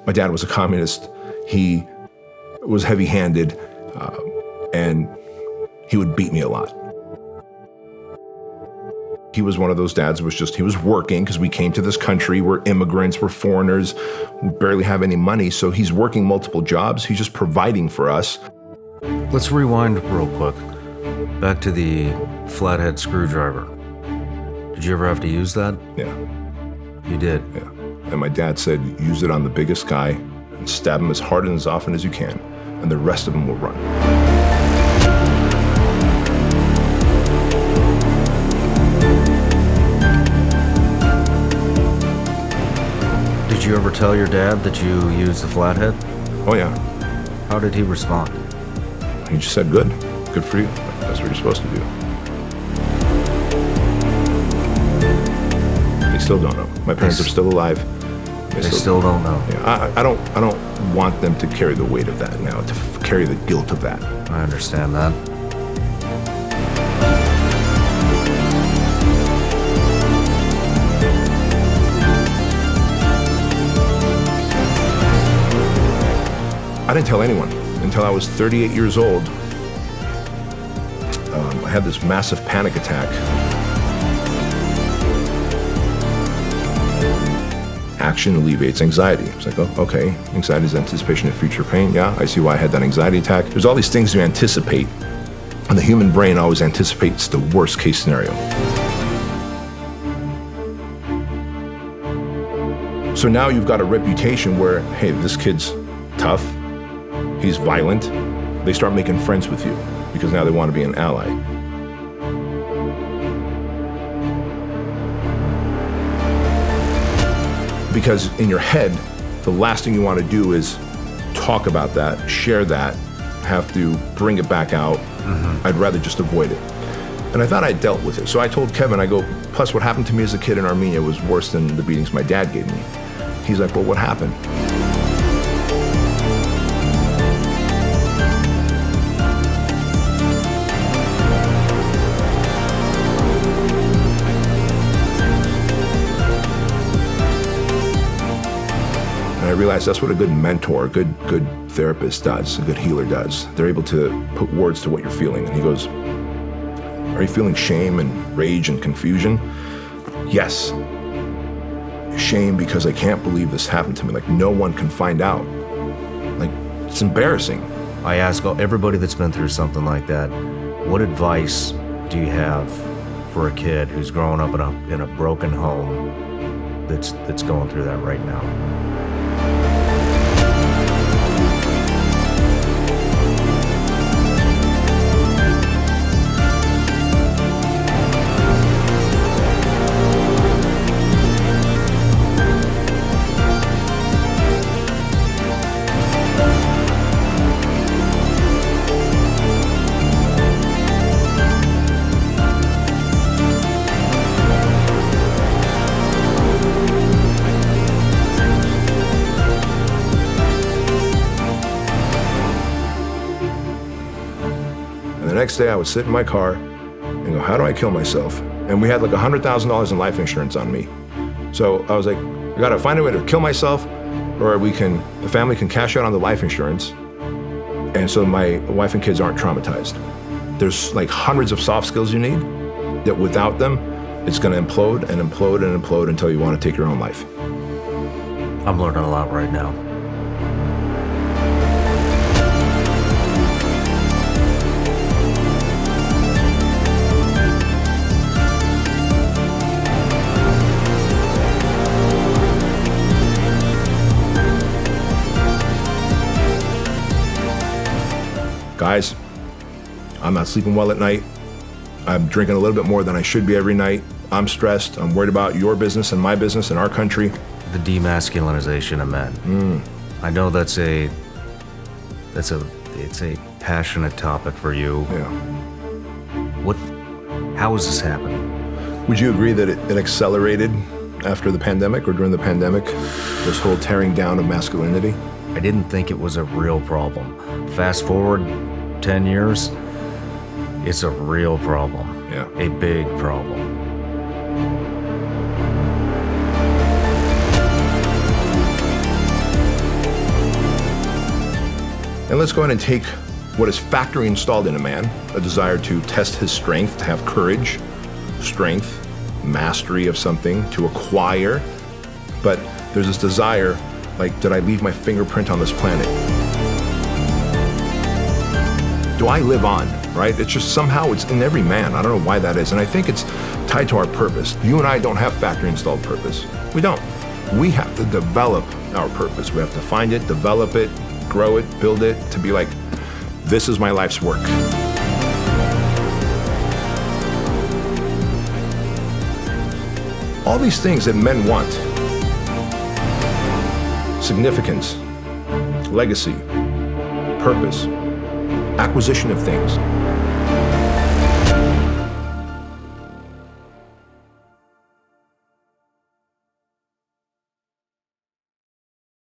My dad was a communist. He was heavy-handed, and he would beat me a lot. He was one of those dads who he was working because we came to this country, we're immigrants, we're foreigners, we barely have any money, so he's working multiple jobs, he's just providing for us. Let's rewind real quick. Back to the flathead screwdriver. Did you ever have to use that? Yeah. You did? Yeah. And my dad said, use it on the biggest guy and stab him as hard and as often as you can, and the rest of them will run. Did you ever tell your dad that you used the flathead? Oh yeah. How did he respond? He just said, good for you. That's what you're supposed to do. They still don't know. My parents are still alive. They still don't know. Yeah, I don't want them to carry the weight of that now, to carry the guilt of that. I understand that. I didn't tell anyone until I was 38 years old. I had this massive panic attack. Action alleviates anxiety. It's like, oh, okay, anxiety is anticipation of future pain. Yeah, I see why I had that anxiety attack. There's all these things you anticipate, and the human brain always anticipates the worst case scenario. So now you've got a reputation where, hey, this kid's tough, he's violent. They start making friends with you because now they want to be an ally. Because in your head, the last thing you want to do is talk about that, share that, have to bring it back out. I'd rather just avoid it. And I thought I dealt with it. So I told Kevin, I go, plus what happened to me as a kid in Armenia was worse than the beatings my dad gave me. He's like, well, what happened? And I realized that's what a good mentor, a good therapist does, a good healer does. They're able to put words to what you're feeling. And he goes, are you feeling shame and rage and confusion? Yes. Shame because I can't believe this happened to me. Like, no one can find out. Like, it's embarrassing. I ask everybody that's been through something like that, what advice do you have for a kid who's growing up in a broken home that's going through that right now? The next day I would sit in my car and go, how do I kill myself? And we had like $100,000 in life insurance on me. So I was like, I gotta find a way to kill myself, or the family can cash out on the life insurance. And so my wife and kids aren't traumatized. There's like hundreds of soft skills you need that without them, it's gonna implode and implode and implode until you wanna take your own life. I'm learning a lot right now. Guys, I'm not sleeping well at night. I'm drinking a little bit more than I should be every night. I'm stressed. I'm worried about your business and my business and our country. The demasculinization of men. I know it's a passionate topic for you. Yeah. How is this happening? Would you agree that it accelerated after the pandemic or during the pandemic, this whole tearing down of masculinity? I didn't think it was a real problem. Fast forward 10 years, it's a real problem. Yeah. A big problem. And let's go ahead and take what is factory installed in a man, a desire to test his strength, to have courage, strength, mastery of something, to acquire. But there's this desire, like, did I leave my fingerprint on this planet? Do I live on, right? It's just somehow it's in every man. I don't know why that is. And I think it's tied to our purpose. You and I don't have factory installed purpose. We don't. We have to develop our purpose. We have to find it, develop it, grow it, build it, to be like, this is my life's work. All these things that men want, significance, legacy, purpose, acquisition of things,